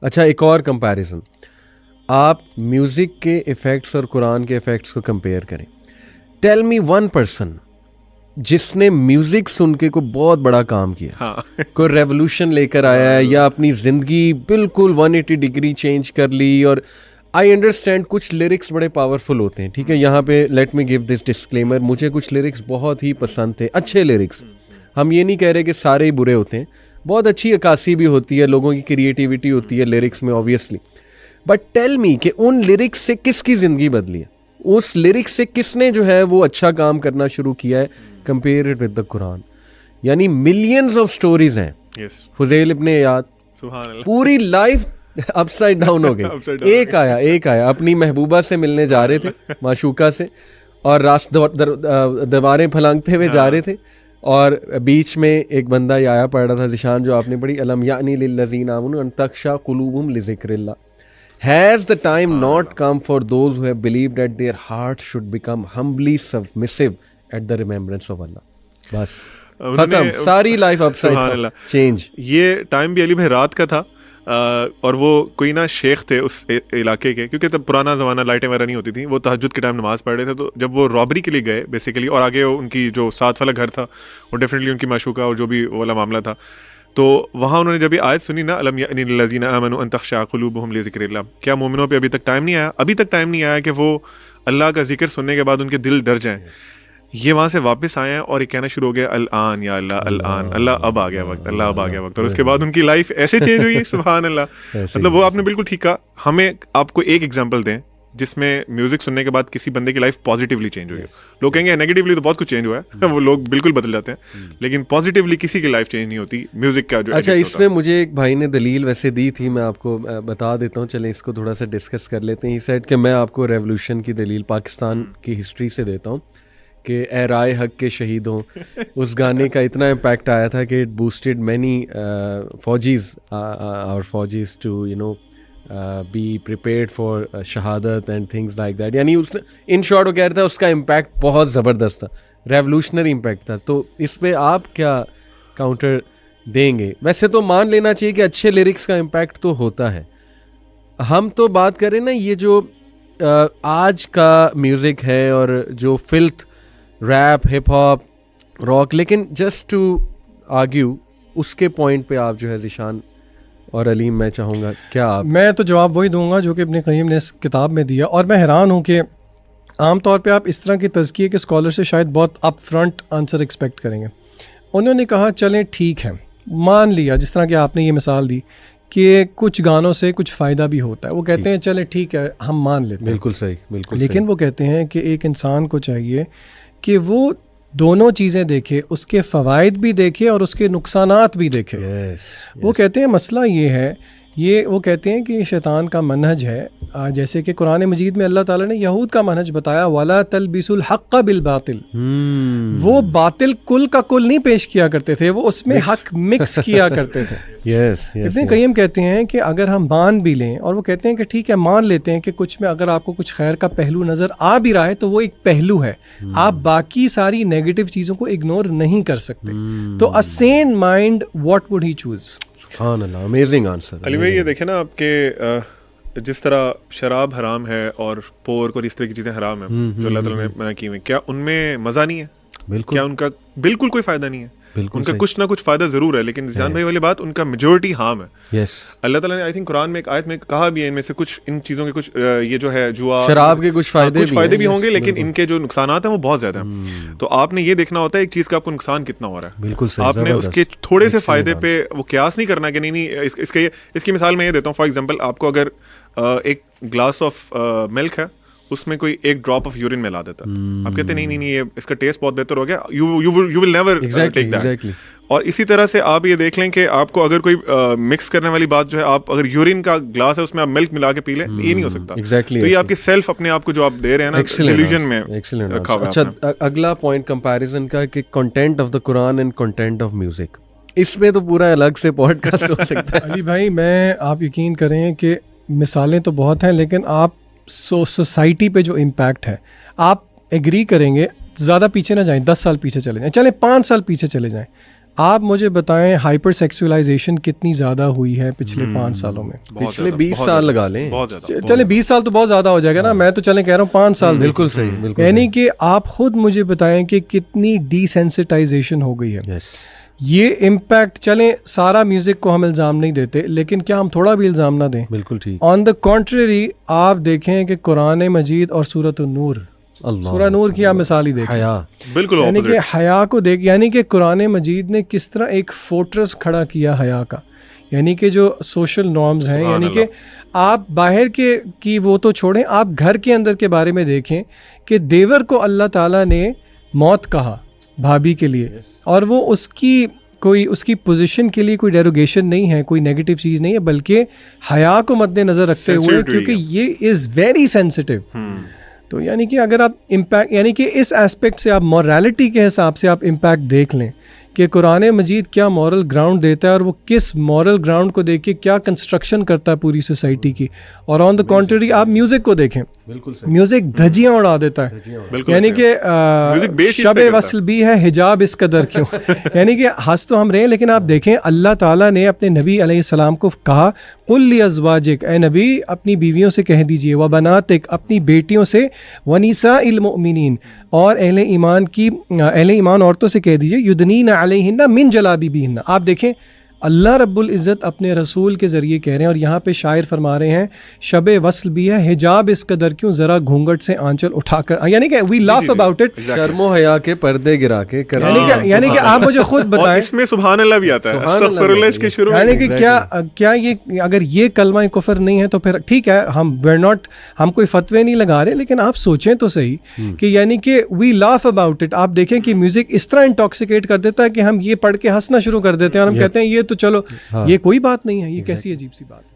अच्छा, एक और कंपैरिजन, आप म्यूज़िक के इफ़ेक्ट्स और कुरान के इफ़ेक्ट्स को कंपेयर करें। टेल मी वन पर्सन जिसने म्यूज़िक सुन के कोई बहुत बड़ा काम किया, हाँ कोई रेवोल्यूशन लेकर आया है, या अपनी ज़िंदगी बिल्कुल 180 डिग्री चेंज कर ली। और आई अंडरस्टैंड कुछ लिरिक्स बड़े पावरफुल होते हैं, ठीक है, यहाँ पे let me give this disclaimer, मुझे कुछ लिरिक्स बहुत ही पसंद थे, अच्छे लिरिक्स। हम ये नहीं कह रहे कि सारे ही बुरे होते हैं, बहुत अच्छी अक्कासी भी होती है, लोगों की क्रिएटिविटी होती है लिरिक्स में ऑब्वियसली। बट टेल मी कि उन लिरिक्स से किसकी ज़िंदगी बदली है, उस लिरिक्स से किसने जो है वो अच्छा काम करना शुरू किया है, compare it with the Quran. यानी मिलियंस ऑफ स्टोरीज हैं। यस, फुज़ैल इब्ने याद सुभान अल्लाह, पूरी लाइफ अपसाइड डाउन हो गई। एक आया अपनी महबूबा से मिलने जा रहे थे, माशूका से, और दीवारें फलांगते हुए जा रहे थे, और बीच में एक बंदा ये आया पढ़ रहा था, जिशान जो आपने पढ़ी, अलम यानी लिल्लज़ीना आमनू अन तख्शा कुलूबुहुम लिज़िक्रिल्लाह, has the time not come for those who have believed that their heart should become humbly submissive at the remembrance of Allah. बस खत्म, सारी लाइफ अपसाइड चेंज। ये टाइम भी अली भाई रात का था, और वो कोई ना शेख थे उस इलाके के, क्योंकि तब पुराना ज़माना, लाइटें वगैरह नहीं होती थी, वो तहज्जुद के टाइम नमाज़ पढ़ रहे थे। तो जब वो रॉबरी के लिए गए बेसिकली, और आगे उनकी जो साथ वाला घर था वो डेफिनेटली उनकी माशूका और जो भी वाला मामला था, तो वहाँ उन्होंने जब ये आयत सुनी ना, अलम यानी लिल्लज़ीना आमनू अन तख्शा कुलूबुहुम लिज़िक्रिल्लाह, क्या मोमिनों पे अभी तक टाइम नहीं आया, अभी तक टाइम नहीं आया कि वो अल्लाह का जिक्र सुनने के बाद उनके दिल डर जाएं। ये वहाँ से वापस आए हैं और ये कहना शुरू हो गया, अल आन या अल्लाह, अल आन, अल्लाह अब आ गया वक्त, अल्लाह अब आ गया वक्त। और उसके बाद उनकी लाइफ ऐसे चेंज हुई, सुभान अल्लाह। मतलब वो आपने बिल्कुल ठीक कहा। हमें आपको एक एग्जांपल दें जिसमें म्यूजिक सुनने के बाद किसी बंदे की लाइफ पॉजिटिवली चेंज हुई है। लोग कहेंगे नेगेटिवली तो बहुत कुछ चेंज हुआ है, वो लोग बिल्कुल बदल जाते हैं, लेकिन पॉजिटिवली किसी की लाइफ चेंज नहीं होती म्यूजिक का जो। अच्छा, इसमें मुझे एक भाई ने दलील वैसे दी थी, मैं आपको बता देता हूँ, चलें इसको थोड़ा सा डिस्कस कर लेते हैं। इस साइड के मैं आपको रेवोल्यूशन की दलील पाकिस्तान की हिस्ट्री से देता हूँ कि ए राय हक के शहीदों, उस गाने का इतना इम्पैक्ट आया था कि इट बूस्टेड मैनी फौजीज और फौजीज to you know be prepared for शहादत एंड थिंग्स लाइक दैट। यानी उसने इन शॉर्ट वो कह रहा था उसका इम्पैक्ट बहुत ज़बरदस्त था, रेवोल्यूशनरी इम्पैक्ट था। तो इस पे आप क्या काउंटर देंगे? वैसे तो मान लेना चाहिए कि अच्छे लिरिक्स का इम्पैक्ट तो होता है। हम तो बात करें ना ये जो आज का म्यूज़िक है और जो filth rap, hip hop, rock, लेकिन जस्ट टू आर्ग्यू उसके पॉइंट पे आप जो है ज़िशान और अलीम, मैं चाहूँगा क्या आप? मैं तो जवाब वही दूंगा जो कि इब्न क़य्यिम ने इस किताब में दिया। और मैं हैरान हूँ कि आम तौर पे आप इस तरह की तज़किये के स्कॉलर से शायद बहुत अप फ्रंट आंसर एक्सपेक्ट करेंगे। उन्होंने कहा चलें ठीक है, मान लिया, जिस तरह की आपने ये मिसाल दी कि कुछ गानों से कुछ फ़ायदा भी होता है, वो कहते हैं चलें ठीक है, हम मान लेते हैं, बिल्कुल सही, बिल्कुल। लेकिन वो कहते हैं कि एक इंसान को चाहिए कि वो दोनों चीज़ें देखे, उसके फ़वाइद भी देखे और उसके नुकसानात भी देखे। वो कहते हैं मसला ये है, ये वो कहते हैं कि शैतान का मनहज है, जैसे कि कुरान मजीद में अल्लाह ताला ने यहूद का मनहज बताया, वला तलबिसुल हक़्क़ बिल बातिल। वो बातिल कुल का कुल नहीं पेश किया करते थे, वो उसमें हक मिक्स किया करते थे। इब्न क़य्यिम कहते हैं कि अगर हम मान भी लें, और वो कहते हैं कि ठीक है मान लेते हैं कि कुछ में अगर आपको कुछ खैर का पहलू नज़र आ भी रहा है तो वो एक पहलू है, आप बाकी सारी नेगेटिव चीज़ों को इग्नोर नहीं कर सकते। तो a sane mind what would he choose? Amazing answer Ali भाई। ये देखें ना आपके जिस तरह शराब हराम है और पोर्क और इस तरह की चीज़ें हराम है जो अल्लाह ताला ने मना की हुई, क्या उनमें मज़ा नहीं है? बिल्कुल। क्या उनका बिल्कुल कोई फ़ायदा नहीं है? उनका कुछ ना कुछ फ़ायदा ज़रूर है, लेकिन जान भाई वाली बात, उनका मेजोरिटी हार्म है। अल्लाह ताला ने आई थिंक कुरान में एक आयत में कहा भी है, इनमें से कुछ इन चीज़ों के कुछ ये जो है जुआ, शराब के कुछ फ़ायदे भी होंगे, लेकिन इनके जो नुकसानात हैं वो बहुत ज़्यादा हैं। तो आपने ये देखना होता है एक चीज़ का आपको नुकसान कितना हो रहा है। बिल्कुल सही, आपने उसके थोड़े से फ़ायदे पे वो क्यास नहीं करना कि नहीं इसकी मिसाल मैं ये देता हूँ। फॉर एग्जाम्पल, आपको अगर एक ग्लास ऑफ मिल्क है, उसमें कोई एक ड्रॉप ऑफ यूरिन मिला देता, आप कहते नहीं ये इसका टेस्ट बहुत बेहतर हो गया, you will never take that. और इसी तरह से आप ये देख लें कि आपको अगर कोई मिक्स करने वाली बात जो है, आप अगर यूरिन का ग्लास है उसमें आप मिल्क मिला के पी लें, ये नहीं हो सकता। तो ये आपकी सेल्फ अपने आप को जो आप दे रहे हैं ना, डिल्यूजन में रखा हुआ है। अच्छा, अगला पॉइंट कंपैरिजन का कि content of the Quran and content of music, इसमें तो पूरा अलग से पॉडकास्ट हो सकता है। अली भाई, मैं आप यकीन करें कि मिसालें तो बहुत हैं, लेकिन आप सोसाइटी पे जो इम्पैक्ट है, आप एग्री करेंगे, ज़्यादा पीछे ना जाएं, 10 साल पीछे चले जाएं, चले 5 साल पीछे चले जाएं, आप मुझे बताएं हाइपर सेक्सुअलाइजेशन कितनी ज़्यादा हुई है पिछले 5 सालों में? पिछले 20 साल लगा लें, चले 20 साल तो बहुत ज़्यादा हो जाएगा ना, मैं तो चले कह रहा हूँ 5 साल। बिल्कुल सही, बिल्कुल यानी कि आप खुद मुझे बताएं कि कितनी डिसेंसिटाइजेशन हो गई है। ये इम्पैक्ट, चलें सारा म्यूज़िक को हम इल्ज़ाम नहीं देते, लेकिन क्या हम थोड़ा भी इल्ज़ाम ना दें? बिल्कुल ठीक। ऑन द कॉन्ट्ररी आप देखें कि कुरान मजीद और सूरत नूर, सूरह नूर की आप मिसाल ही देखें, बिल्कुल यानी कि हया को देख, यानी कि कुरान मजीद ने किस तरह एक फोर्ट्रेस खड़ा किया हया का, यानी कि जो सोशल नॉर्म्स हैं, यानी कि आप बाहर के की वो तो छोड़ें, आप घर के अंदर के बारे में देखें कि देवर को अल्लाह ताला ने मौत कहा भाभी के लिए, और वो उसकी पोजीशन के लिए कोई डेरोगेशन नहीं है, कोई नेगेटिव चीज़ नहीं है, बल्कि हया को मद्देनज़र रखते हुए, क्योंकि ये इज़ वेरी सेंसिटिव। तो यानी कि अगर आप इम्पैक्ट, यानी कि इस एस्पेक्ट से आप मॉरलिटी के हिसाब से आप इम्पैक्ट देख लें कि कुरान मजीद क्या मॉरल ग्राउंड देता है, और वो किस मॉरल ग्राउंड को देख के क्या कंस्ट्रक्शन करता है पूरी सोसाइटी की। और ऑन द कॉन्ट्ररी आप म्यूज़िक को देखें, म्यूज़िक धज्जियाँ उड़ा देता है, यानी कि शब वस्ल भी है, हिजाब इस कदर क्यों। यानी कि हंस तो हम रहे हैं, लेकिन आप देखें अल्लाह ताला ने अपने नबी अलैहिस्सलाम को कहा, कुल लिअज़वाजिक, ए नबी अपनी बीवियों से कह दीजिए, व बनातिक अपनी बेटियों से, व निसाइल मुमिनीन और अहले ईमान औरतों से कह दीजिए, युदनीन अलैहिन्ना मिन जलाबिबिहिन्ना। आप देखें अल्लाह रब्बुल इज़्ज़त अपने रसूल के ज़रिए कह रहे हैं, और यहाँ पे शायर फरमा रहे हैं शब वस्ल भी है, हिजाब इस कदर क्यों, ज़रा घूंघट से आंचल उठाकर, यानी कि वी लाफ अबाउट इट, शर्मो हया के पर्दे गिरा के, यानी कि आप मुझे खुद बताएं, इसमें सुभान अल्लाह भी आता है, अस्तगफिरुल्लाह इसके शुरू में, यानी कि क्या ये अगर ये कलमा कुफर नहीं है तो फिर ठीक है, हम कोई फतवे नहीं लगा रहे, लेकिन आप सोचें तो सही कि यानी कि वी लाफ अबाउट इट। आप देखें कि म्यूजिक इस तरह इंटॉक्सिकेट कर देता है कि हम ये पढ़ के हंसना शुरू कर देते हैं, और हम कहते हैं ये तो चलो ये कोई बात नहीं है, ये कैसी अजीब सी बात है।